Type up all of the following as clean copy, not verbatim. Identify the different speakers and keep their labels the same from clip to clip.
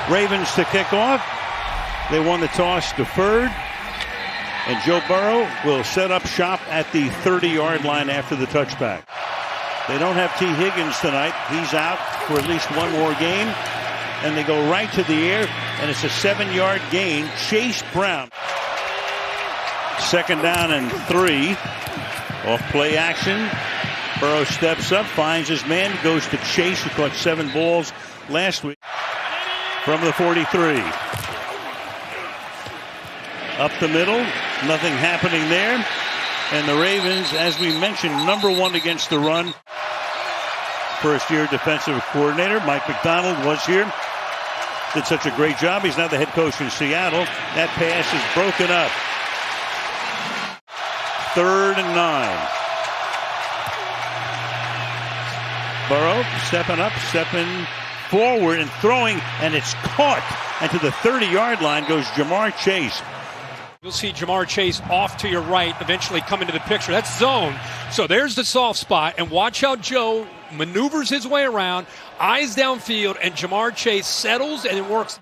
Speaker 1: Ravens to kick off. They won the toss, deferred. And Joe Burrow will set up shop at the 30-yard line after the touchback. They don't have T. Higgins tonight. He's out for at least one more game. And they go right to the air, and it's a 7-yard gain. Chase Brown. 2nd down and 3. Off play action. Burrow steps up, finds his man, goes to Chase, who caught 7 balls last week. From the 43. Up the middle, nothing happening there. And the Ravens, as we mentioned, number 1 against the run. First-year defensive coordinator Mike Macdonald was here. Did such a great job. He's now the head coach in Seattle. That pass is broken up. 3rd and 9. Burrow stepping up, stepping forward and throwing, and it's caught. And to the 30-yard line goes Jamar Chase.
Speaker 2: You'll see Jamar Chase off to your right eventually come into the picture. That's zone. So there's the soft spot. And watch how Joe maneuvers his way around, eyes downfield, and Jamar Chase settles and it works.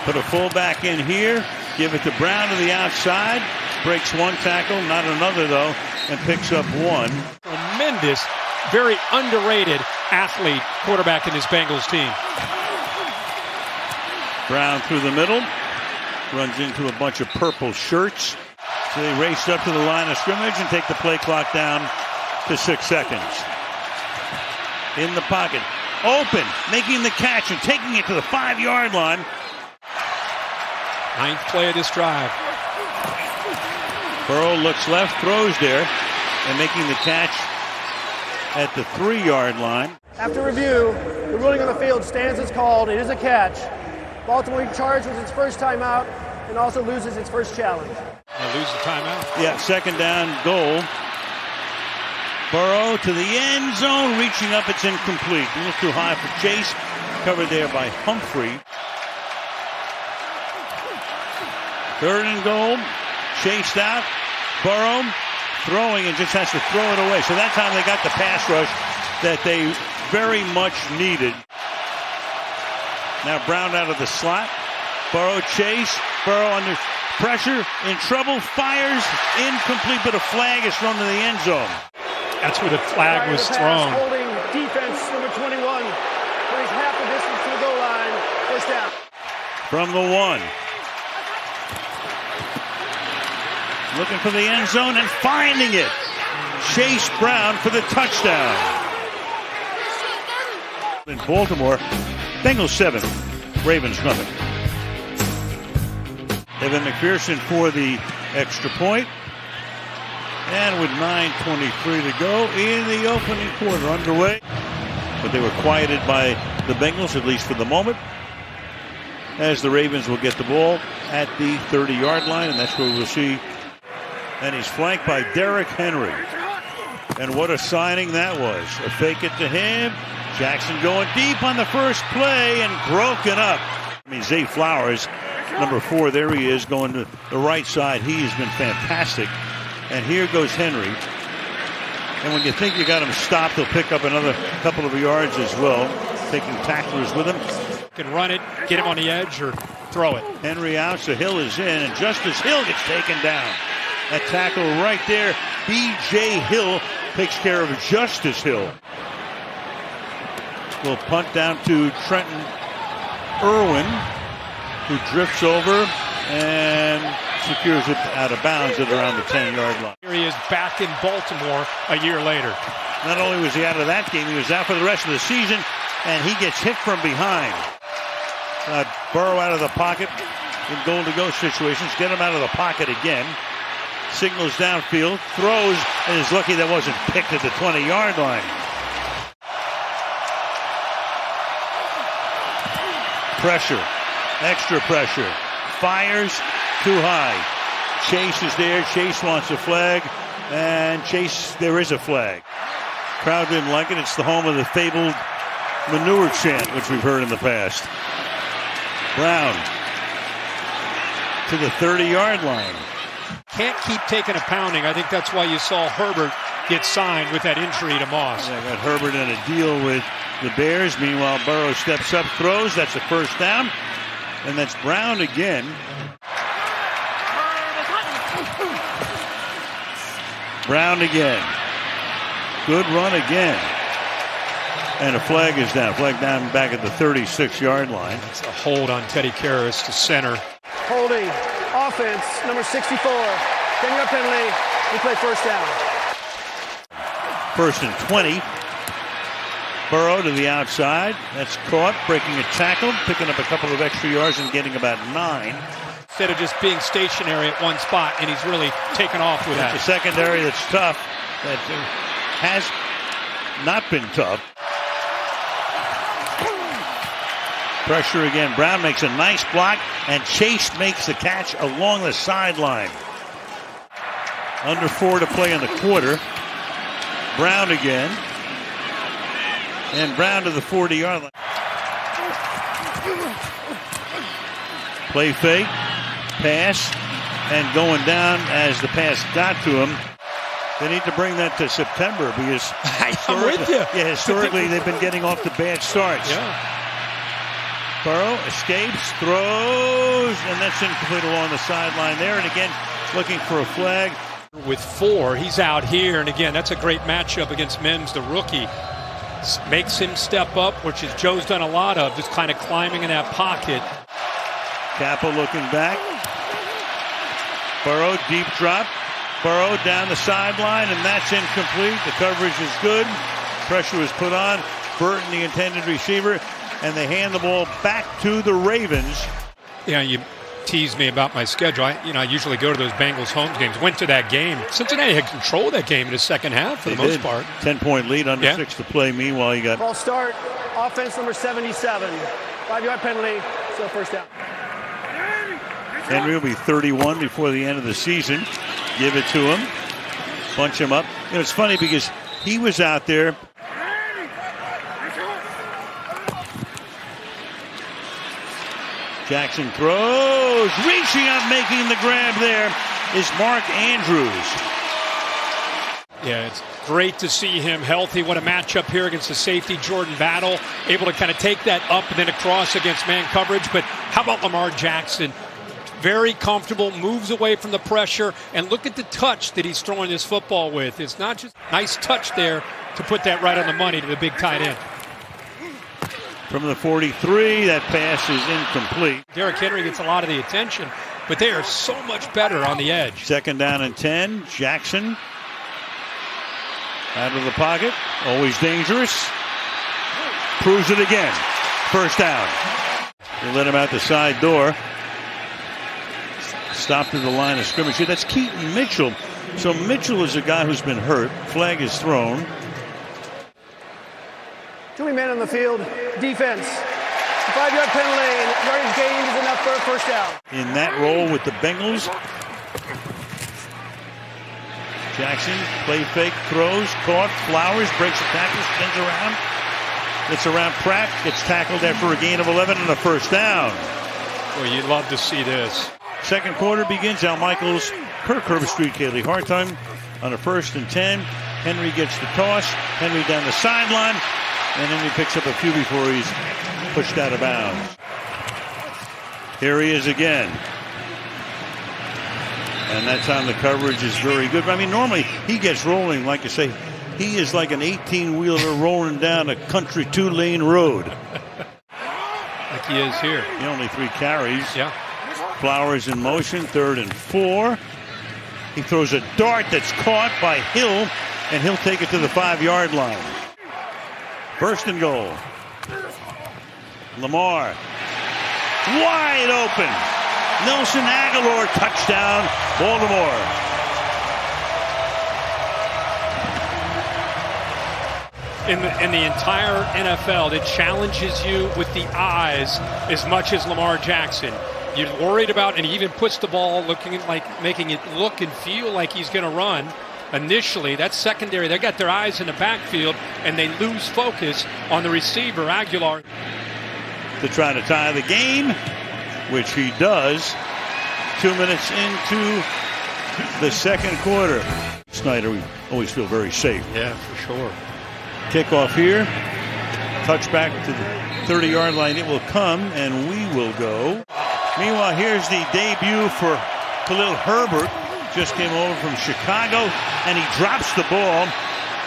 Speaker 1: Put a fullback in here. Give it to Brown to the outside. Breaks one tackle, not another though, and picks up one.
Speaker 2: Tremendous, very underrated athlete, quarterback in this Bengals team.
Speaker 1: Brown through the middle. Runs into a bunch of purple shirts. So they race up to the line of scrimmage and take the play clock down to 6 seconds. In the pocket. Open. Making the catch and taking it to the 5-yard line.
Speaker 2: 9th play of this drive.
Speaker 1: Burrow looks left, throws there, and making the catch at the 3-yard line.
Speaker 3: After review, the ruling on the field stands as called. It is a catch. Baltimore charged with its first timeout and also loses its first challenge.
Speaker 2: Lose the timeout.
Speaker 1: Yeah, 2nd down, goal. Burrow to the end zone, reaching up, it's incomplete. A little too high for Chase, covered there by Humphrey. 3rd and goal, chased out. Burrow throwing and just has to throw it away. So that time they got the pass rush that they very much needed. Now Brown out of the slot. Burrow chase. Burrow under pressure, in trouble, fires, incomplete, but a flag is thrown to the end zone.
Speaker 2: That's where the flag was thrown.
Speaker 3: Holding defense number 21. Plays half the distance to the goal line. First down.
Speaker 1: From the 1. Looking for the end zone and finding it. Chase Brown for the touchdown. In Baltimore, Bengals 7, Ravens nothing. Evan McPherson for the extra point. And with 9:23 to go in the opening quarter underway. But they were quieted by the Bengals, at least for the moment, as the Ravens will get the ball at the 30-yard line, and that's where we'll see. And he's flanked by Derrick Henry. And what a signing that was. A fake it to him. Jackson going deep on the first play and broken up. Zay Flowers, number 4, there he is, going to the right side. He has been fantastic. And here goes Henry. And when you think you got him stopped, he'll pick up another couple of yards as well, taking tacklers with him.
Speaker 2: Can run it, get him on the edge, or throw it.
Speaker 1: Henry out, so Hill is in, and Justice Hill gets taken down. That tackle right there, B.J. Hill takes care of Justice Hill. We'll punt down to Trenton Irwin, who drifts over and secures it out of bounds at around the 10-yard line.
Speaker 2: Here he is back in Baltimore a year later.
Speaker 1: Not only was he out of that game, he was out for the rest of the season, and he gets hit from behind. Burrow out of the pocket in goal-to-go situations. Get him out of the pocket again. Signals downfield, throws, and is lucky that wasn't picked at the 20-yard line. Pressure, extra pressure, fires too high. Chase is there. Chase wants a flag, and Chase, there is a flag. Crowd didn't like it. It's the home of the fabled manure chant, which we've heard in the past. Brown to the 30-yard line.
Speaker 2: Can't keep taking a pounding. I think that's why you saw Herbert get signed with that injury to Moss.
Speaker 1: Yeah, got Herbert in a deal with the Bears. Meanwhile, Burrow steps up, throws. That's a first down. And that's Brown again. Brown again. Good run again. And a flag is down. Flag down back at the 36-yard line.
Speaker 2: It's a hold on Teddy Karras to center.
Speaker 3: Holding. Offense, number 64. 10-yard penalty. We play first down.
Speaker 1: First and 20. Burrow to the outside. That's caught, breaking a tackle, picking up a couple of extra yards and getting about 9.
Speaker 2: Instead of just being stationary at one spot, and he's really taken off with that.
Speaker 1: The secondary that's tough, that has not been tough. Pressure again. Brown makes a nice block, and Chase makes the catch along the sideline. Under 4 to play in the quarter. Brown again. And Brown to the 40-yard line. Play fake. Pass. And going down as the pass got to him. They need to bring that to September because
Speaker 2: I'm with you.
Speaker 1: Yeah, historically they've been getting off to bad starts.
Speaker 2: Yeah.
Speaker 1: Burrow escapes, throws, and that's incomplete along the sideline there. And again, looking for a flag.
Speaker 2: With 4, he's out here. And again, that's a great matchup against Mims, the rookie. Makes him step up, which is Joe's done a lot of, just kind of climbing in that pocket.
Speaker 1: Kappa looking back. Burrow, deep drop. Burrow down the sideline, and that's incomplete. The coverage is good. Pressure was put on. Burton, the intended receiver, and they hand the ball back to the Ravens.
Speaker 2: Yeah, you tease me about my schedule. I usually go to those Bengals home games. Went to that game. Cincinnati had control of that game in the second half for the most part.
Speaker 1: 10-point lead, under 6 to play. Meanwhile, you got...
Speaker 3: Ball start. Offense number 77. 5-yard penalty. So first down.
Speaker 1: Henry will be 31 before the end of the season. Give it to him. Bunch him up. You know, it's funny because he was out there. Jackson throws. Reaching up, making the grab there is Mark Andrews.
Speaker 2: Yeah, it's great to see him healthy. What a matchup here against the safety, Jordan Battle. Able to kind of take that up and then across against man coverage. But how about Lamar Jackson? Very comfortable, moves away from the pressure, and look at the touch that he's throwing this football with. It's not just a nice touch there to put that right on the money to the big tight end.
Speaker 1: From the 43, that pass is incomplete.
Speaker 2: Derrick Henry gets a lot of the attention, but they are so much better on the edge.
Speaker 1: Second down and 10. Jackson out of the pocket. Always dangerous. Proves it again. First down. They let him out the side door. Stopped at the line of scrimmage. Here, that's Keaton Mitchell. So Mitchell is a guy who's been hurt. Flag is thrown.
Speaker 3: Too many men on the field. Defense. 5-yard penalty. Yardage gained is enough for a first down.
Speaker 1: In that role with the Bengals. Jackson, play fake, throws, caught, Flowers, breaks the tackle, spins around. Gets around Pratt, gets tackled after a gain of 11 and a first down.
Speaker 2: Well, you'd love to see this.
Speaker 1: Second quarter begins. Al Michaels, Kirk Herbstreit, Kaylee Hartime on a 1st and 10. Henry gets the toss. Henry down the sideline. And Henry picks up a few before he's pushed out of bounds. Here he is again. And that time the coverage is very good. I mean, normally he gets rolling, like I say. He is like an 18-wheeler rolling down a country 2-lane road.
Speaker 2: Like he is here.
Speaker 1: He only 3 carries.
Speaker 2: Yeah.
Speaker 1: Flowers in motion, 3rd and 4. He throws a dart that's caught by Hill, and he'll take it to the 5-yard line. 1st and goal. Lamar. Wide open. Nelson Aguilar, touchdown, Baltimore.
Speaker 2: In the entire NFL, it challenges you with the eyes as much as Lamar Jackson. You're worried about, and he even puts the ball looking like making it look and feel like he's going to run. Initially, that secondary, they got their eyes in the backfield, and they lose focus on the receiver, Aguilar.
Speaker 1: To try to tie the game, which he does. 2 minutes into the second quarter. Snyder, we always feel very safe.
Speaker 2: Yeah, for sure.
Speaker 1: Kickoff here. Touchback to the 30-yard line. It will come, and we will go. Meanwhile, here's the debut for Khalil Herbert. Just came over from Chicago, and he drops the ball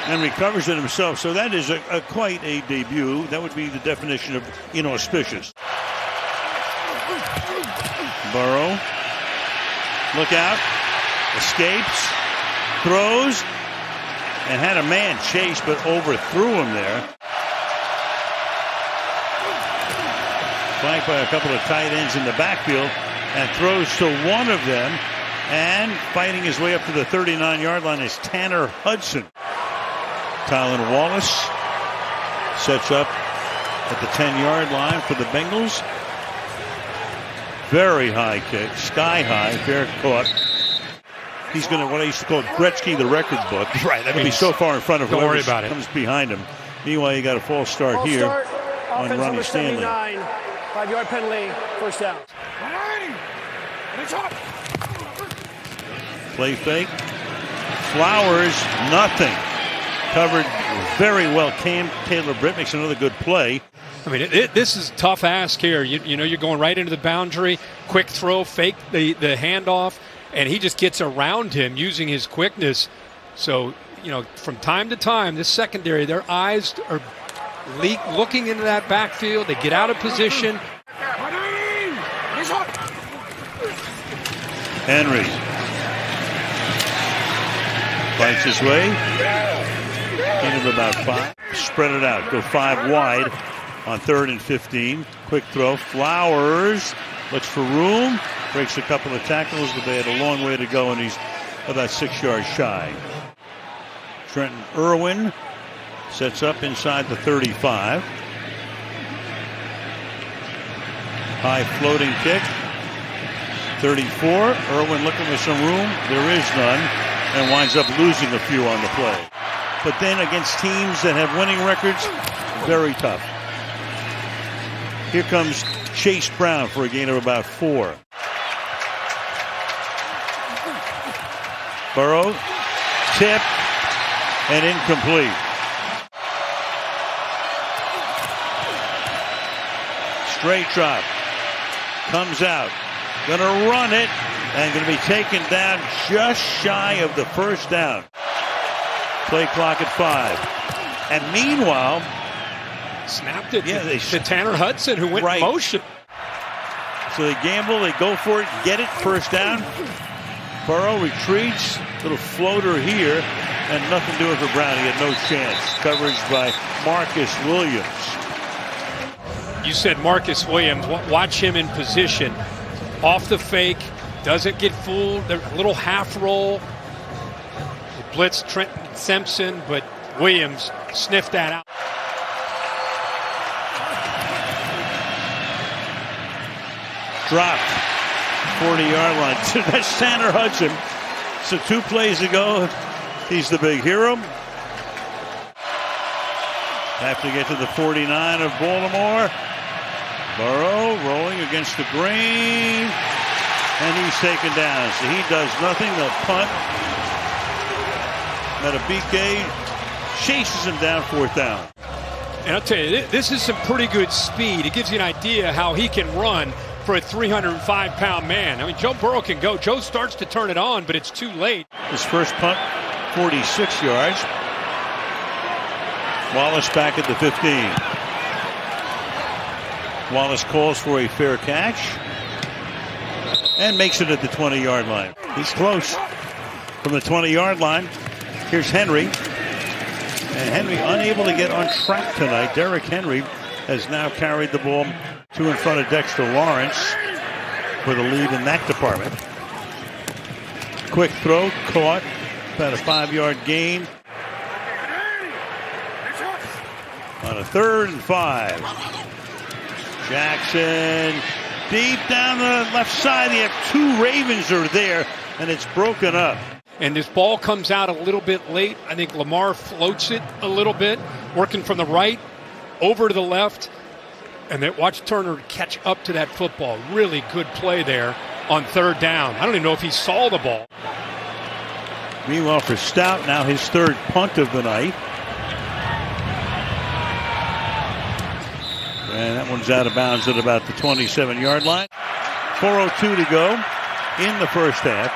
Speaker 1: and recovers it himself. So that is quite a debut. That would be the definition of inauspicious. Burrow. Look out. Escapes. Throws. And had a man chase, but overthrew him there. Flanked by a couple of tight ends in the backfield, and throws to one of them. And fighting his way up to the 39-yard line is Tanner Hudson. Tylan Wallace sets up at the 10-yard line for the Bengals. Very high kick, sky high, fair caught. He's going to, what I used to call Gretzky the record book.
Speaker 2: Right.
Speaker 1: He'll be so far in front of
Speaker 2: don't
Speaker 1: whoever
Speaker 2: worry about
Speaker 1: comes behind him. Meanwhile, you got a false start here on
Speaker 3: offense
Speaker 1: Ronnie
Speaker 3: number
Speaker 1: Stanley.
Speaker 3: 79, 5-yard penalty, first down.
Speaker 1: Play fake. Flowers, nothing. Covered very well. Cam Taylor-Britt makes another good play.
Speaker 2: I mean, this is a tough ask here. You know, you're going right into the boundary, quick throw, fake the handoff, and he just gets around him using his quickness. So, you know, from time to time, this secondary, their eyes are looking into that backfield. They get out of position.
Speaker 1: Henry fights his way. Gain of about 5. Spread it out. Go 5 wide on 3rd and 15. Quick throw. Flowers looks for room. Breaks a couple of tackles, but they had a long way to go, and he's about 6 yards shy. Trenton Irwin sets up inside the 35. High floating kick. 34. Irwin looking for some room. There is none, and winds up losing a few on the play. But then against teams that have winning records, very tough. Here comes Chase Brown for a gain of about 4. Burrow, tip, and incomplete. Straight drop. Comes out. Gonna run it, and gonna be taken down just shy of the first down. Play clock at 5. And meanwhile,
Speaker 2: snapped it
Speaker 1: to
Speaker 2: Tanner Hudson, who went in motion.
Speaker 1: So they gamble, they go for it, get it, first down. Burrow retreats, little floater here, and nothing doing for Brown. He had no chance. Coverage by Marcus Williams.
Speaker 2: You said Marcus Williams. Watch him in position. Off the fake, doesn't get fooled. A little half roll. Blitz Trenton Simpson, but Williams sniffed that out.
Speaker 1: Dropped. 40-yard line. That's Tanner Hudson. So 2 plays ago, he's the big hero. Have to get to the 49 of Baltimore. Burrow rolling against the grain. And he's taken down. So he does nothing. The punt. Metabike chases him down, 4th down.
Speaker 2: And I'll tell you, this is some pretty good speed. It gives you an idea how he can run for a 305-pound man. I mean, Joe Burrow can go. Joe starts to turn it on, but it's too late.
Speaker 1: His first punt, 46 yards. Wallace back at the 15. Wallace calls for a fair catch and makes it at the 20-yard line. He's close. From the 20-yard line, here's Henry. And Henry unable to get on track tonight. Derrick Henry has now carried the ball 2 in front of Dexter Lawrence for the lead in that department. Quick throw, caught. About a 5-yard gain. On a 3rd and 5. Jackson deep down the left side. They have 2 Ravens are there, and it's broken up.
Speaker 2: And this ball comes out a little bit late. I think Lamar floats it a little bit, working from the right over to the left. And then watch Turner catch up to that football. Really good play there on 3rd down. I don't even know if he saw the ball.
Speaker 1: Meanwhile, for Stout, now his 3rd punt of the night. One's out of bounds at about the 27-yard line. 4:02 to go in the first half.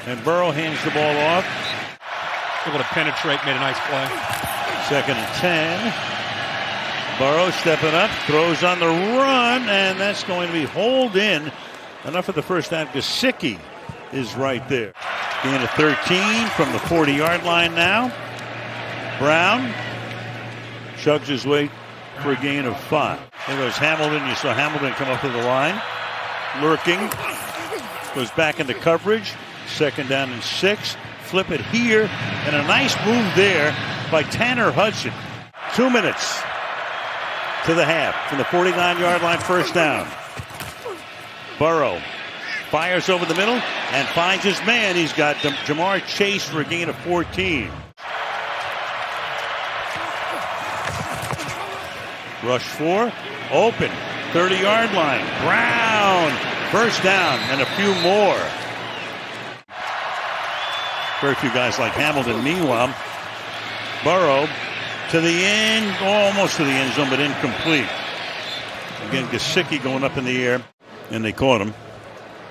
Speaker 1: And Burrow hands the ball off.
Speaker 2: Able to penetrate, made a nice play.
Speaker 1: 2nd and 10. Burrow stepping up, throws on the run, and that's going to be hauled in. Enough of the first down. Gesicki is right there. Gain of 13 from the 40-yard line now. Brown chugs his way for a gain of 5. There goes Hamilton. You saw Hamilton come up to the line. Lurking. Goes back into coverage. 2nd down and 6. Flip it here. And a nice move there by Tanner Hudson. 2 minutes to the half from the 49-yard line, first down. Burrow fires over the middle and finds his man. He's got Jamar Chase for a gain of 14. Rush 4, open, 30-yard line. Brown, first down and a few more. Very few guys like Hamilton. Meanwhile, Burrow to the end, almost to the end zone, but incomplete. Again, Gesicki going up in the air, and they caught him.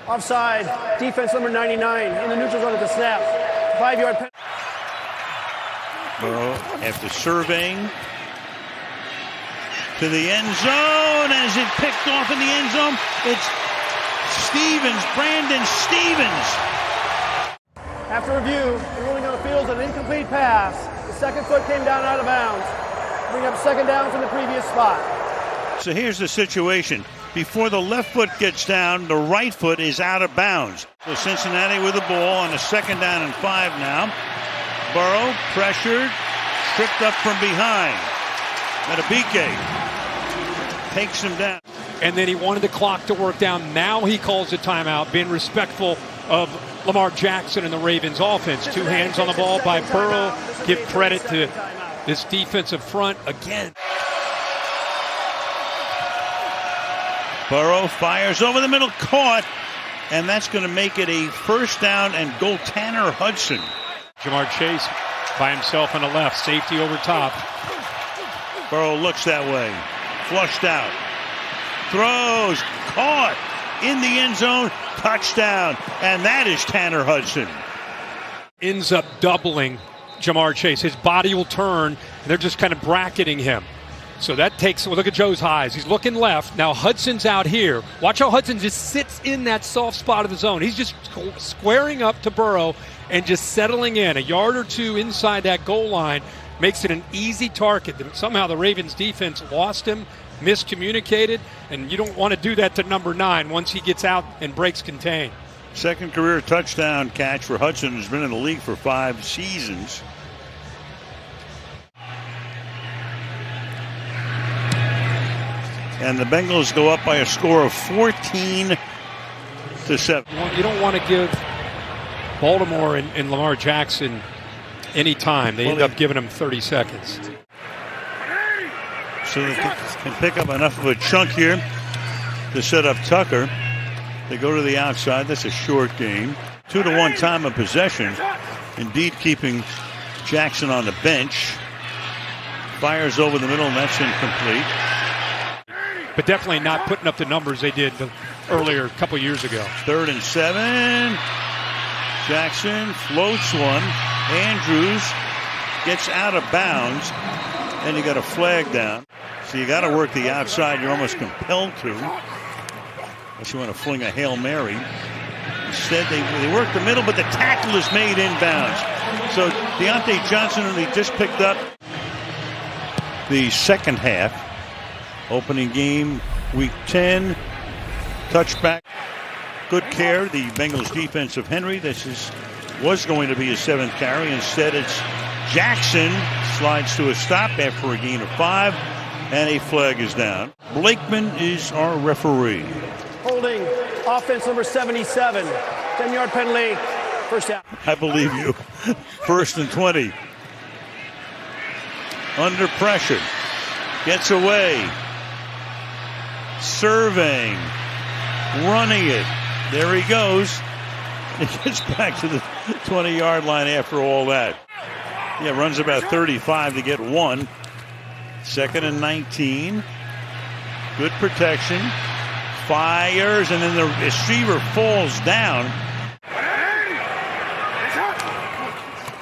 Speaker 3: Offside, defense number 99 in the neutral zone at the snap. 5-yard penalty.
Speaker 1: Burrow, after surveying, to the end zone. As it picked off in the end zone, it's Stevens, Brandon Stevens.
Speaker 3: After review, the ruling on the field is an incomplete pass. The second foot came down out of bounds. Bring up 2nd down from the previous spot.
Speaker 1: So here's the situation. Before the left foot gets down, the right foot is out of bounds. So Cincinnati with the ball on a 2nd down and 5 now. Burrow pressured, tripped up from behind. Matabike takes him down.
Speaker 2: And then he wanted the clock to work down. Now he calls a timeout, being respectful of Lamar Jackson and the Ravens offense. 2 hands on the ball by Burrow. Give credit to this defensive front again.
Speaker 1: Burrow fires over the middle, caught, and that's going to make it a first down and goal. Tanner Hudson.
Speaker 2: Jamar Chase by himself on the left, safety over top.
Speaker 1: Burrow looks that way, flushed out, throws, caught in the end zone, touchdown, and that is Tanner Hudson.
Speaker 2: Ends up doubling Jamar Chase. His body will turn, and they're just kind of bracketing him. So that takes, well, look at Joe's highs. He's looking left. Now Hudson's out here. Watch how Hudson just sits in that soft spot of the zone. He's just squaring up to Burrow and just settling in. A yard or two inside that goal line makes it an easy target. Somehow the Ravens defense lost him, miscommunicated, and you don't want to do that to number 9 once he gets out and breaks contain.
Speaker 1: Second career touchdown catch for Hudson, who's been in the league for 5 seasons. And the Bengals go up by a score of 14-7.
Speaker 2: You don't want to give Baltimore and Lamar Jackson any time. They end up giving him 30 seconds.
Speaker 1: So they can pick up enough of a chunk here to set up Tucker. They go to the outside. That's a short game. 2-1 time of possession. Indeed, keeping Jackson on the bench. Fires over the middle, and that's incomplete.
Speaker 2: But definitely not putting up the numbers they did earlier, a couple years ago.
Speaker 1: 3rd and 7. Jackson floats one. Andrews gets out of bounds. And you got a flag down. So you got to work the outside. You're almost compelled to. Unless you want to fling a Hail Mary. Instead, they work the middle, but the tackle is made inbounds. So Deontay Johnson, who they just picked up the second half. Opening game, week 10. Touchback. Good care. The Bengals defense of Henry. Was going to be his 7th carry. Instead, it's Jackson slides to a stop after a gain of 5. And a flag is down. Blakeman is our referee.
Speaker 3: Holding offense number 77. 10-yard penalty. First down.
Speaker 1: I believe you. 1st and 20. Under pressure. Gets away. Surveying. Running it. There he goes. He gets back to the 20-yard line after all that. Yeah, runs about 35 to get 1. 2nd and 19. Good protection. Fires, and then the receiver falls down.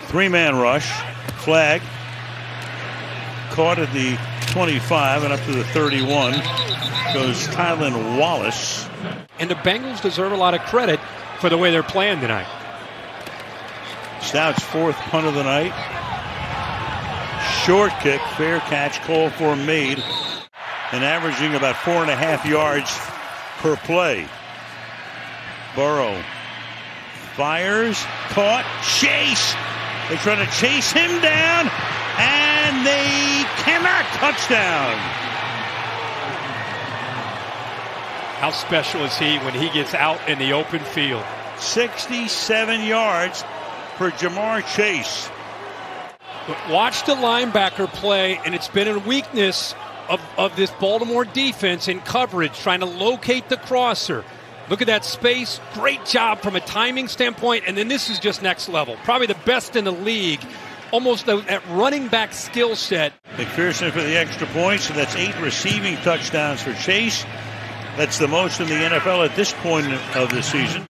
Speaker 1: 3-man rush. Flag. Caught at the 25 and up to the 31 goes Tylan Wallace.
Speaker 2: And the Bengals deserve a lot of credit for the way they're playing tonight.
Speaker 1: Stout's 4th punt of the night. Short kick, fair catch, call for made, and averaging about 4.5 yards per play. Burrow fires, caught, chase. They try to chase him down, and they cannot. Touchdown.
Speaker 2: How special is he when he gets out in the open field?
Speaker 1: 67 yards for Jamar Chase.
Speaker 2: But watch the linebacker play, and it's been a weakness of this Baltimore defense in coverage, trying to locate the crosser. Look at that space. Great job from a timing standpoint, and then this is just next level. Probably the best in the league. Almost that running back skill set.
Speaker 1: McPherson for the extra point, so that's 8 receiving touchdowns for Chase. That's the most in the NFL at this point of the season.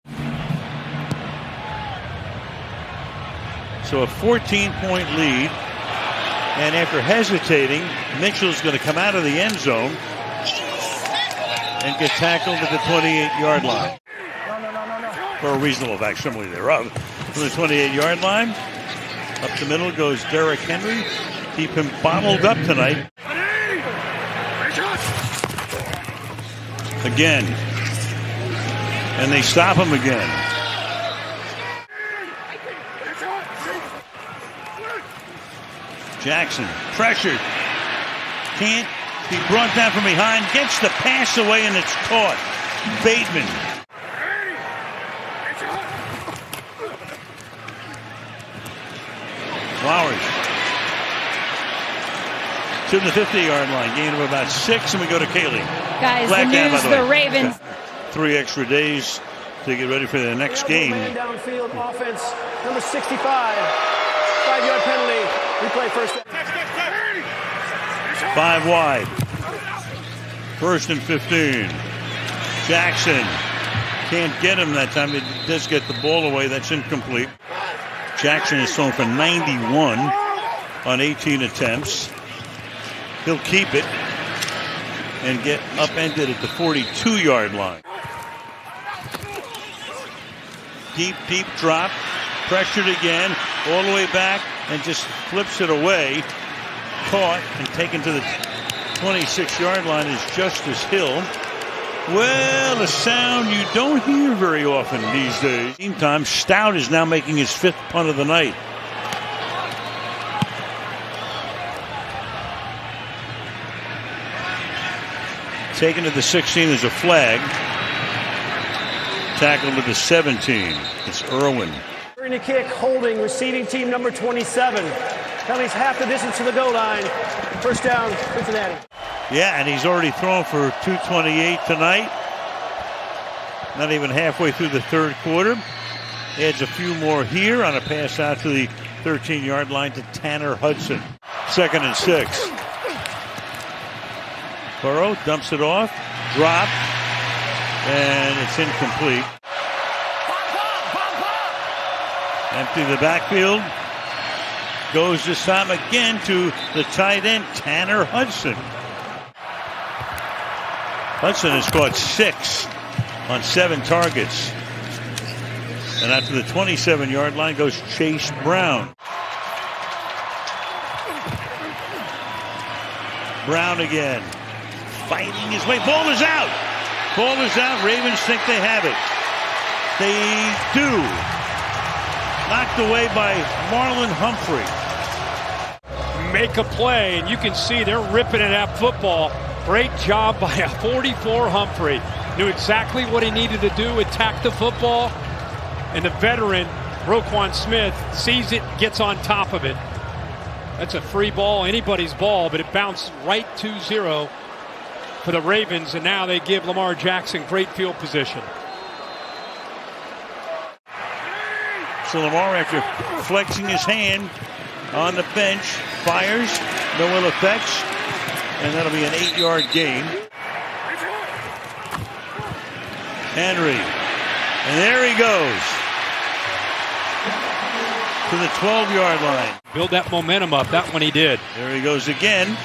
Speaker 1: So a 14-point lead. And after hesitating, Mitchell's going to come out of the end zone and get tackled at the 28-yard line. For a reasonable facsimile thereof. From the 28-yard line, up the middle goes Derrick Henry. Keep him bottled up tonight. Again. And they stop him again. Jackson pressured. Can't be brought down from behind. Gets the pass away and it's caught. Bateman. Flowers. To the 50-yard line. Gain of about 6, and we go to Kaylee.
Speaker 4: Guys,
Speaker 1: Flag
Speaker 4: the
Speaker 1: down,
Speaker 4: news,
Speaker 1: by
Speaker 4: the
Speaker 1: way.
Speaker 4: Ravens.
Speaker 1: 3 extra days to get ready for the next game.
Speaker 3: Downfield offense, number 65. 5-yard penalty. Replay first.
Speaker 1: 5 wide. 1st and 15. Jackson can't get him that time. It does get the ball away. That's incomplete. Jackson is thrown for 91 on 18 attempts. He'll keep it and get upended at the 42-yard line. Deep drop. Pressured again. All the way back and just flips it away. Caught and taken to the 26-yard line is Justice Hill. Well, a sound you don't hear very often these days. Meantime, Stout is now making his 5th punt of the night. Taken to the 16 is a flag. Tackled to the 17. It's Irwin.
Speaker 3: During the kick, holding, receiving team number 27. Penalties half the distance to the goal line. First down, Cincinnati.
Speaker 1: Yeah, and he's already thrown for 228 tonight. Not even halfway through the 3rd quarter. Adds a few more here on a pass out to the 13-yard line to Tanner Hudson. 2nd and 6. Burrow dumps it off. Drop. And it's incomplete. Empty the backfield. Goes this time again to the tight end, Tanner Hudson. Hudson has caught 6 on 7 targets. And after the 27-yard line goes Chase Brown. Brown again. Fighting his way. Ball is out. Ball is out. Ravens think they have it. They do. Knocked away by Marlon Humphrey.
Speaker 2: Make a play, and you can see they're ripping at that football. Great job by a 44 Humphrey. Knew exactly what he needed to do, attack the football. And the veteran, Roquan Smith, sees it, gets on top of it. That's a free ball, anybody's ball, but it bounced right 2-0 for the Ravens, and now they give Lamar Jackson great field position.
Speaker 1: So Lamar, after flexing his hand on the bench, fires, no ill effects. and that'll be an 8-yard gain. Henry, and there he goes to the 12-yard line.
Speaker 2: Build that momentum up. That one he did.
Speaker 1: There he goes again.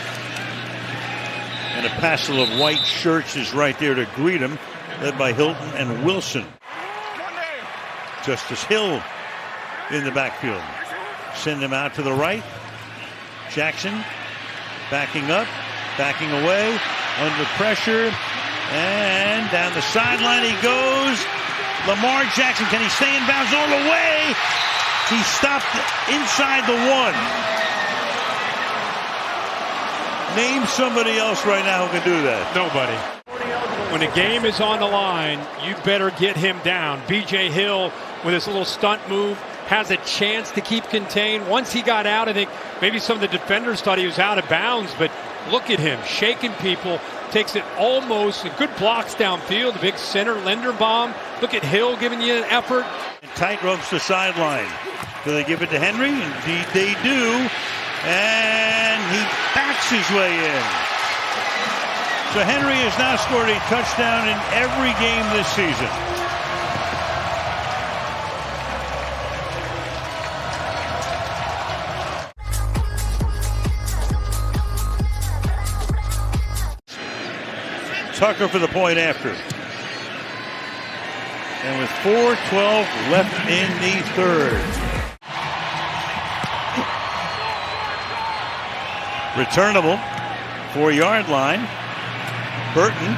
Speaker 1: And a passel of white shirts is right there to greet him, led by Hilton and Wilson. Justice Hill in the backfield. Send him out to the right. Jackson backing up, backing away, under pressure, and down the sideline he goes. Lamar Jackson, can he stay in bounds all the way? He stopped inside the 1. Name somebody else right now who can do that.
Speaker 2: Nobody. When a game is on the line, you better get him down. B.J. Hill, with his little stunt move, has a chance to keep contained. Once he got out, I think maybe some of the defenders thought he was out of bounds, but look at him, shaking people, takes it almost, good blocks downfield, the big center Linderbaum. Look at Hill giving you an effort.
Speaker 1: And tight ropes the sideline. Do they give it to Henry? Indeed they do. And he backs his way in. So Henry has now scored a touchdown in every game this season. Tucker for the point after. And with 4:12 left in the third. Returnable, 4-yard line. Burton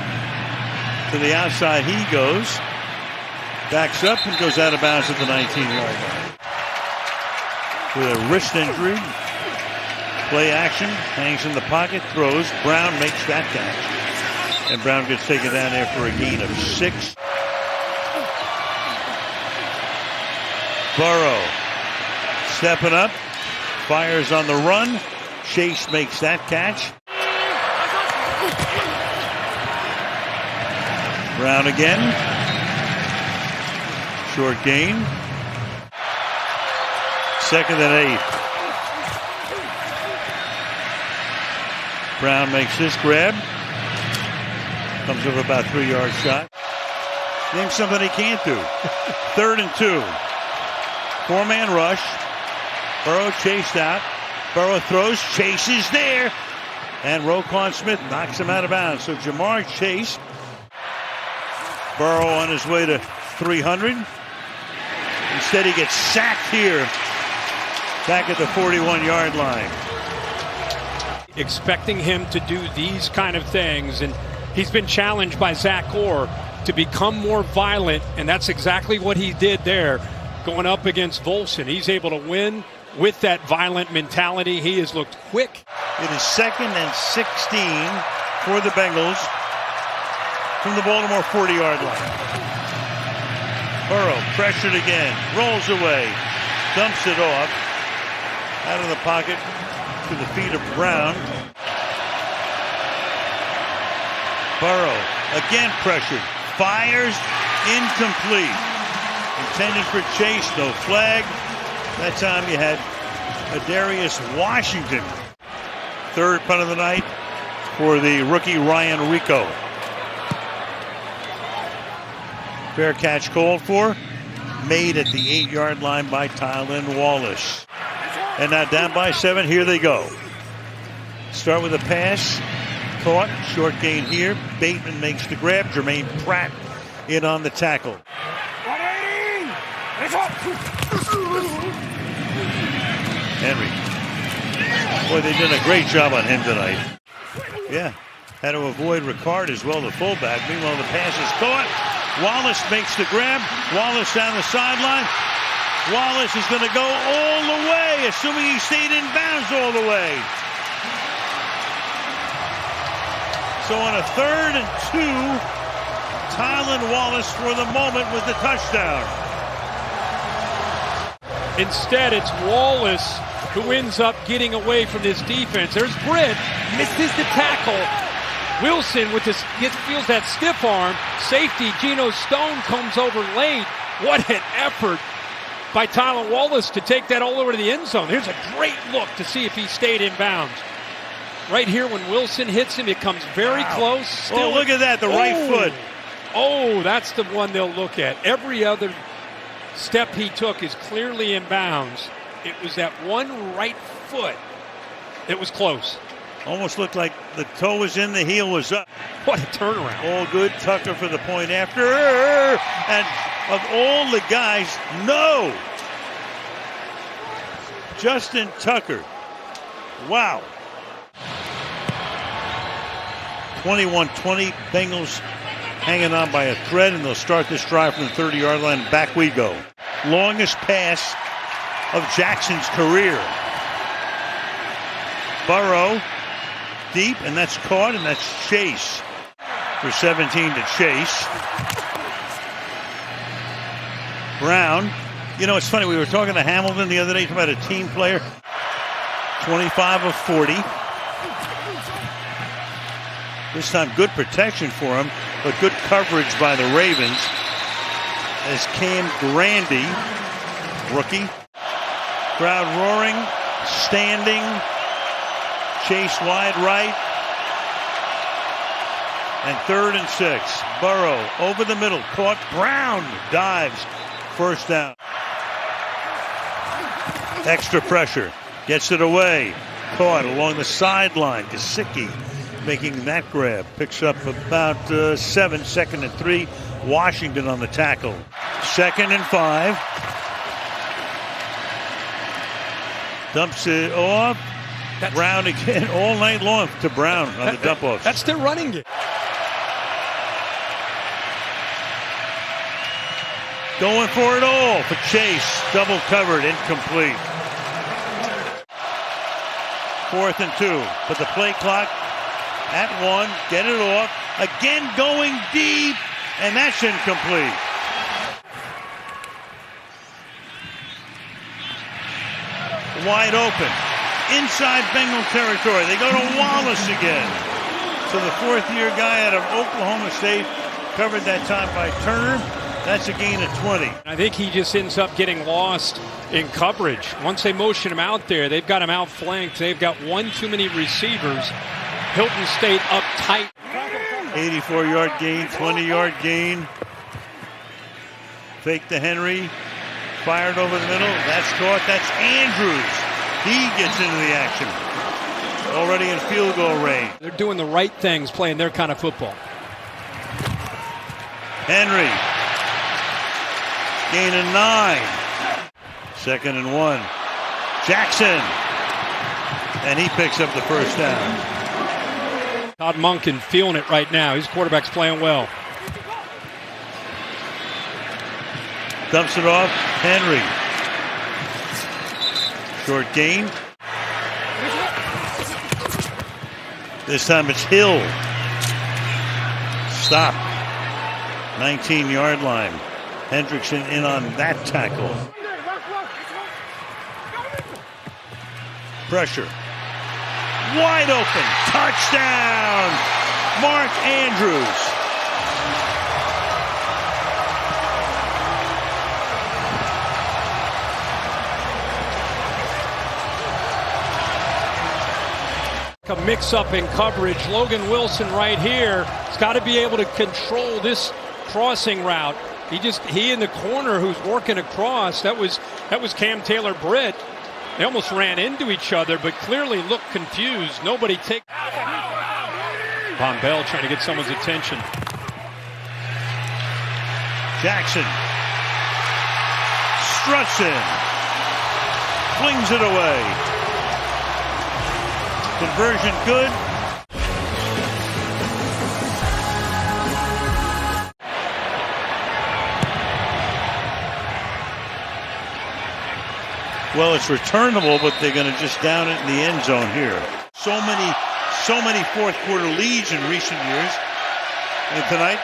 Speaker 1: to the outside he goes. Backs up and goes out of bounds at the 19-yard line. With a wrist injury. Play action, hangs in the pocket, throws. Brown makes that catch. And Brown gets taken down there for a gain of 6. Burrow stepping up, fires on the run. Chase makes that catch. Brown again. Short gain. 2nd and 8. Brown makes this grab. Comes over about 3-yard shot. Name something he can't do. 3rd and 2. 4-man rush. Burrow chased out. Burrow throws. Chase is there. And Roquan Smith knocks him out of bounds. So Jamar Chase. Burrow on his way to 300. Instead he gets sacked here. Back at the 41-yard line.
Speaker 2: Expecting him to do these kind of things, and he's been challenged by Zach Orr to become more violent, and that's exactly what he did there, going up against Volson. He's able to win with that violent mentality. He has looked quick.
Speaker 1: It is 2nd and 16 for the Bengals from the Baltimore 40-yard line. Burrow pressured again, rolls away, dumps it off, out of the pocket to the feet of Brown. Burrow again pressured, fires, incomplete. Intended for Chase, no flag. That time you had Adarius Washington. 3rd punt of the night for the rookie Ryan Rico. Fair catch called for. Made at the 8-yard line by Tylan Wallace. And now down by 7, here they go. Start with a pass. Caught, short gain here. Bateman makes the grab. Jermaine Pratt in on the tackle. Henry. Boy, they did a great job on him tonight. Yeah, had to avoid Ricard as well, the fullback. Meanwhile, the pass is caught. Wallace makes the grab. Wallace down the sideline. Wallace is going to go all the way, assuming he stayed in bounds all the way. So on a 3rd and 2, Tylan Wallace for the moment with the touchdown.
Speaker 2: Instead, it's Wallace who ends up getting away from this defense. There's Britt, misses the tackle. Wilson with this feels that stiff arm. Safety Geno Stone comes over late. What an effort by Tylan Wallace to take that all over to the end zone. Here's a great look to see if he stayed in bounds. right here when Wilson hits him, it comes very close.
Speaker 1: Still, look at that, the right foot.
Speaker 2: Oh, that's the one they'll look at. Every other step he took is clearly in bounds. It was that one right foot. It was close.
Speaker 1: Almost looked like the toe was in, the heel was up.
Speaker 2: What a turnaround.
Speaker 1: All good. Tucker for the point after. And of all the guys, no. Justin Tucker. Wow. 21-20. Bengals hanging on by a thread, and they'll start this drive from the 30-yard line. Back we go. Longest pass of Jackson's career. Burrow deep, and that's caught, and that's Chase for 17 to Chase. Brown. You know, it's funny, we were talking to Hamilton the other day about a team player. 25 of 40. This time good protection for him, but good coverage by the Ravens. As Cam Grandy, rookie. Crowd roaring, standing. Chase wide right. And 3rd and 6. Burrow over the middle. Caught. Brown dives. First down. Extra pressure. Gets it away. Caught along the sideline. Gesicki making that grab. Picks up about 7. 2nd and 3. Washington on the tackle. 2nd and 5. Dumps it off. Brown again all night long to Brown on the dump off.
Speaker 2: That's their running game.
Speaker 1: Going for it all for Chase. Double covered, incomplete. 4th and 2. But the play clock at 1. Get it off. Again going deep. And that's incomplete. Wide open. Inside Bengal territory. They go to Wallace again. So the 4th-year guy out of Oklahoma State covered that time by Turner. That's a gain of 20.
Speaker 2: I think he just ends up getting lost in coverage. Once they motion him out there, they've got him outflanked. They've got one too many receivers. Hilton State up tight.
Speaker 1: 84-yard gain, 20-yard gain. Fake to Henry. Fired over the middle. That's caught. That's Andrews. He gets into the action. Already in field goal range.
Speaker 2: They're doing the right things, playing their kind of football.
Speaker 1: Henry. Gain of 9. 2nd and 1. Jackson. And he picks up the first down.
Speaker 2: Todd Monken feeling it right now. His quarterback's playing well.
Speaker 1: Dumps it off. Henry. Short gain. This time it's Hill. Stop. 19-yard line. Hendrickson in on that tackle. Pressure. Wide open. Touchdown. Mark Andrews.
Speaker 2: A mix-up in coverage. Logan Wilson right here has got to be able to control this crossing route. He in the corner who's working across. That was Cam Taylor-Britt. They almost ran into each other, but clearly looked confused. Nobody take. Von Bell trying to get someone's attention.
Speaker 1: Jackson struts in, flings it away. Conversion good. Well, it's returnable, but they're going to just down it in the end zone here. So many fourth quarter leads in recent years. And tonight,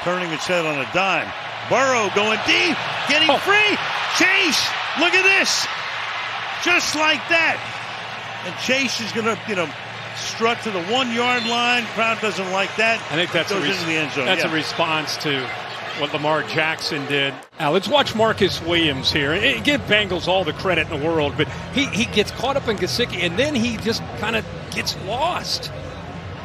Speaker 1: turning its head on a dime. Burrow going deep, getting free. Chase, look at this. Just like that. And Chase is going to, strut to the 1 yard line. Crowd doesn't like that.
Speaker 2: I think that's
Speaker 1: goes into the end zone.
Speaker 2: That's a response to what Lamar Jackson did. Now let's watch Marcus Williams here. Give Bengals all the credit in the world, but he gets caught up in Gesicki, and then he just kind of gets lost.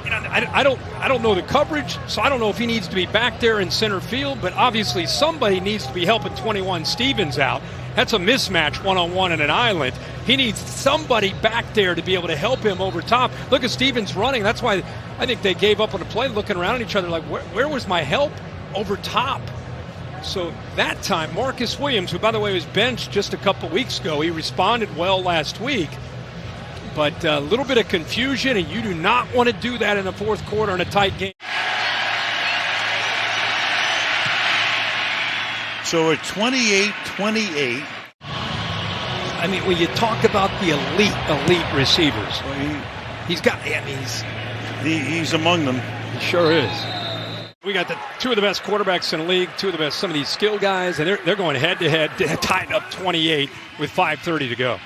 Speaker 2: You know, I don't know the coverage, so I don't know if he needs to be back there in center field, but obviously somebody needs to be helping 21 Stevens out. That's a mismatch one-on-one in an island. He needs somebody back there to be able to help him over top. Look at Stevens running. That's why I think they gave up on the play, looking around at each other like, where was my help over top? So that time, Marcus Williams, who, by the way, was benched just a couple weeks ago, he responded well last week. But a little bit of confusion, and you do not want to do that in the fourth quarter in a tight game.
Speaker 1: So at 28-28.
Speaker 2: I mean, when you talk about the elite receivers,
Speaker 1: Well, he's among them.
Speaker 2: He sure is. We got two of the best quarterbacks in the league, some of these skill guys, and they're going head-to-head, tied up 28 with 5:30 to go.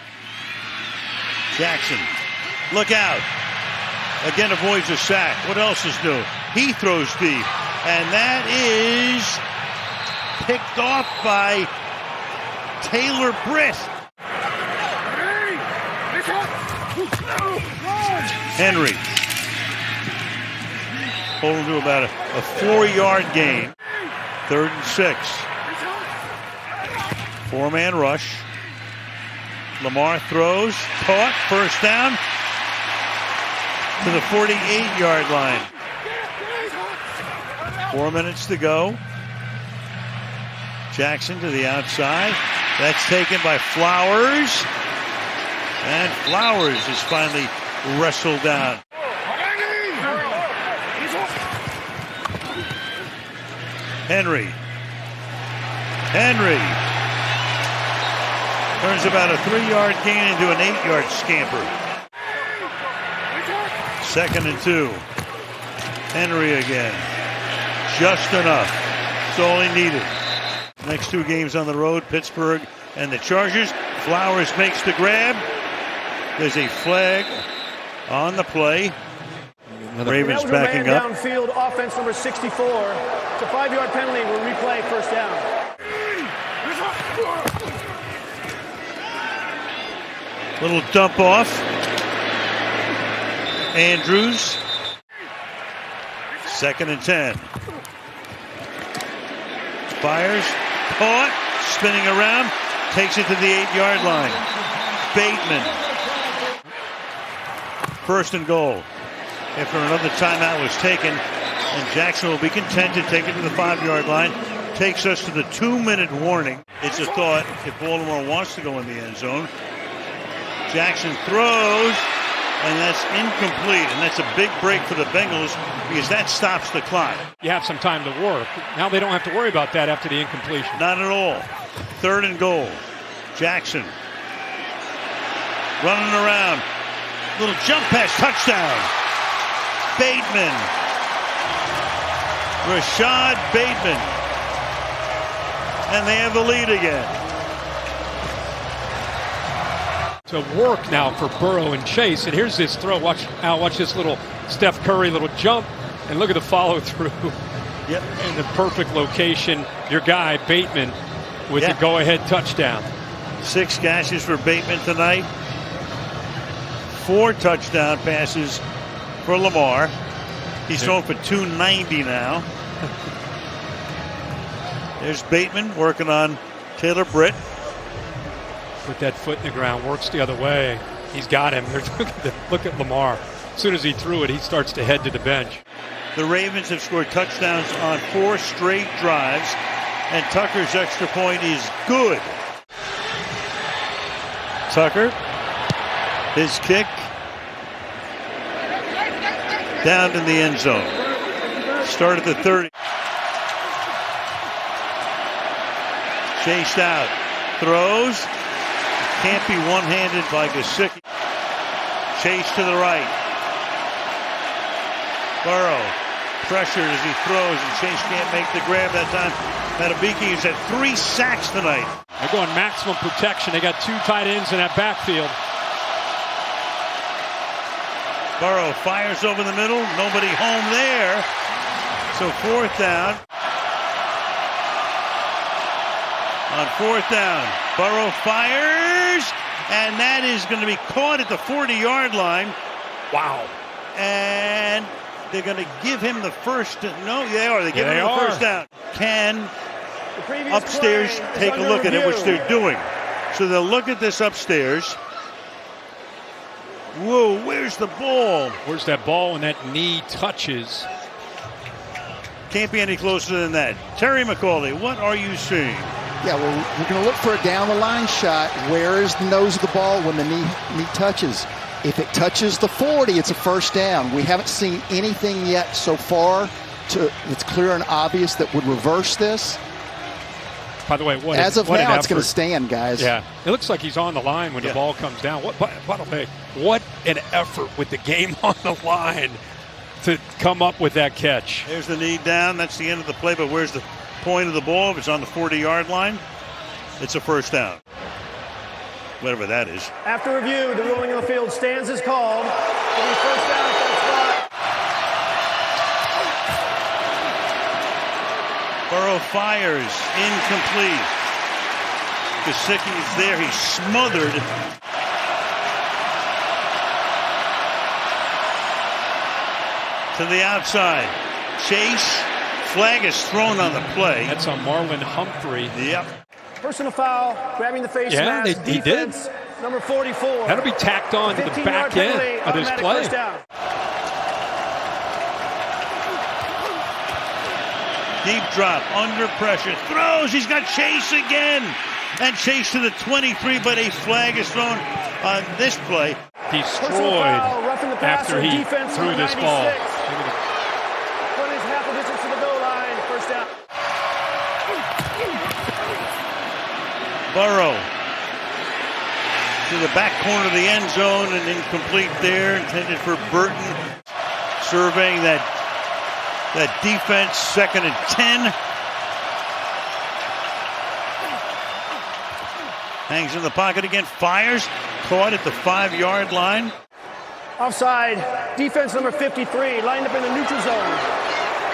Speaker 1: Jackson, look out. Again avoids a sack. What else is new? He throws deep. And that is picked off by Taylor Britt. Henry. Holding to about a 4-yard gain. 3rd and 6. 4-man rush. Lamar throws, caught, first down to the 48-yard line. 4 minutes to go. Jackson to the outside. That's taken by Flowers. And Flowers is finally wrestled down. Henry. Turns about a 3-yard gain into an 8-yard scamper. 2nd and 2. Henry again. Just enough. That's all he needed. Next 2 games on the road, Pittsburgh and the Chargers. Flowers makes the grab. There's a flag on the play. Ravens backing up.
Speaker 3: Downfield, offense number 64. It's a 5-yard penalty. We'll replay first down.
Speaker 1: Little dump off. Andrews. 2nd and 10. Fires. Caught. Spinning around. Takes it to the 8-yard line. Bateman. 1st and goal. After another timeout was taken, and Jackson will be content to take it to the 5-yard line. Takes us to the 2-minute warning. It's a thought if Baltimore wants to go in the end zone. Jackson throws, and that's incomplete. And that's a big break for the Bengals because that stops the clock.
Speaker 2: You have some time to work. Now they don't have to worry about that after the incompletion.
Speaker 1: Not at all. 3rd and goal. Jackson running around. Little jump pass, touchdown. Bateman. Rashad Bateman. And they have the lead again.
Speaker 2: To work now for Burrow and Chase. And here's this throw. Watch this little Steph Curry little jump. And look at the follow through.
Speaker 1: Yep.
Speaker 2: In the perfect location. Your guy, Bateman, with the go-ahead touchdown.
Speaker 1: 6 catches for Bateman tonight. 4 touchdown passes for Lamar. He's thrown for 290 now. There's Bateman working on Taylor Britt.
Speaker 2: Put that foot in the ground, works the other way. He's got him. Look at Lamar. As soon as he threw it, he starts to head to the bench.
Speaker 1: The Ravens have scored touchdowns on 4 straight drives, and Tucker's extra point is good. Tucker, his kick, down in the end zone. Start at the 30. Chased out. Throws. Can't be one-handed by Gesicki. Chase to the right. Burrow pressured as he throws, and Chase can't make the grab that time. Matabiki has had 3 sacks tonight.
Speaker 2: They're going maximum protection. They got 2 tight ends in that backfield.
Speaker 1: Burrow fires over the middle. Nobody home there. So 4th down. On fourth down, Burrow fires, and that is going to be caught at the 40-yard line.
Speaker 2: Wow.
Speaker 1: And they're going to give him the first. No, they are. They give him the first down. Can upstairs take a look at it, which they're doing. So they'll look at this upstairs. Whoa, where's the ball?
Speaker 2: Where's that ball when that knee touches?
Speaker 1: Can't be any closer than that. Terry McCauley, what are you seeing?
Speaker 4: Yeah, well, we're going to look for a down-the-line shot. Where is the nose of the ball when the knee touches? If it touches the 40, it's a first down. We haven't seen anything yet so far it's clear and obvious that would reverse this.
Speaker 2: By the way,
Speaker 4: as of now, it's going to stand, guys.
Speaker 2: Yeah, it looks like he's on the line when the ball comes down. By the way, what an effort with the game on the line to come up with that catch.
Speaker 1: There's the knee down. That's the end of the play, but where's the point of the ball? If it's on the 40-yard line, it's a first down. Whatever that is.
Speaker 3: After review, the ruling on the field stands as called. It'll be first down at that spot.
Speaker 1: Burrow fires, incomplete. Gesicki's there, he's smothered. To the outside. Chase, flag is thrown on the play.
Speaker 2: That's on Marlon Humphrey.
Speaker 1: Yep.
Speaker 3: Personal foul, grabbing the face mask.
Speaker 2: He did.
Speaker 3: Number 44.
Speaker 2: That'll be tacked on to the back end of this play.
Speaker 1: Deep drop, under pressure, throws, he's got Chase again. And Chase to the 23, but a flag is thrown on this play.
Speaker 2: Destroyed after he threw this ball.
Speaker 3: Is half a distance to the goal line, first down.
Speaker 1: Burrow to the back corner of the end zone and incomplete there, intended for Burton. Surveying that defense, 2nd and 10. Hangs in the pocket again, fires, caught at the 5-yard line.
Speaker 3: Offside, defense number 53, lined up in the neutral zone.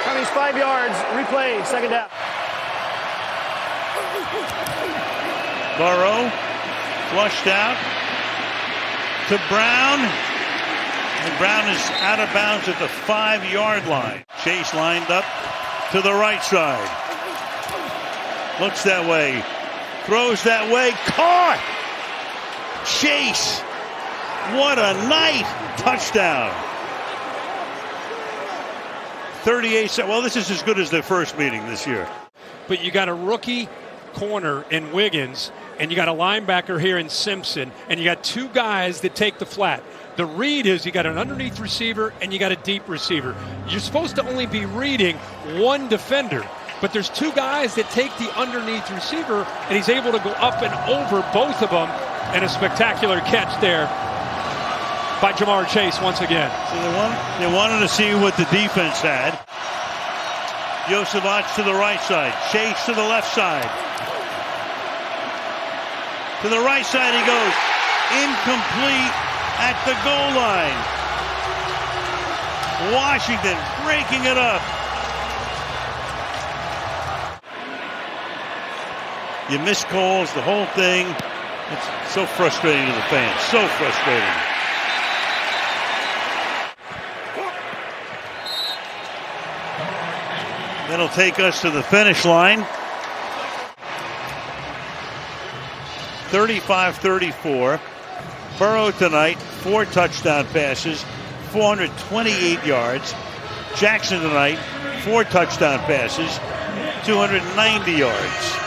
Speaker 3: Coming 5 yards, replay, second down.
Speaker 1: Burrow flushed out to Brown. And Brown is out of bounds at the 5-yard line. Chase lined up to the right side. Looks that way. Throws that way. Caught! Chase. What a night. Touchdown. 38 seconds. Well, this is as good as their first meeting this year.
Speaker 2: But you got a rookie corner in Wiggins, and you got a linebacker here in Simpson, and you got two guys that take the flat. The read is you got an underneath receiver and you got a deep receiver. You're supposed to only be reading one defender, but there's two guys that take the underneath receiver, and he's able to go up and over both of them, and a spectacular catch there by Jamar Chase once again.
Speaker 1: So they wanted to see what the defense had. Josevac to the right side. Chase to the left side. To the right side he goes. Incomplete at the goal line. Washington breaking it up. You miss calls, the whole thing. It's so frustrating to the fans. So frustrating. That'll take us to the finish line. 35-34. Burrow tonight, 4 touchdown passes, 428 yards. Jackson tonight, 4 touchdown passes, 290 yards.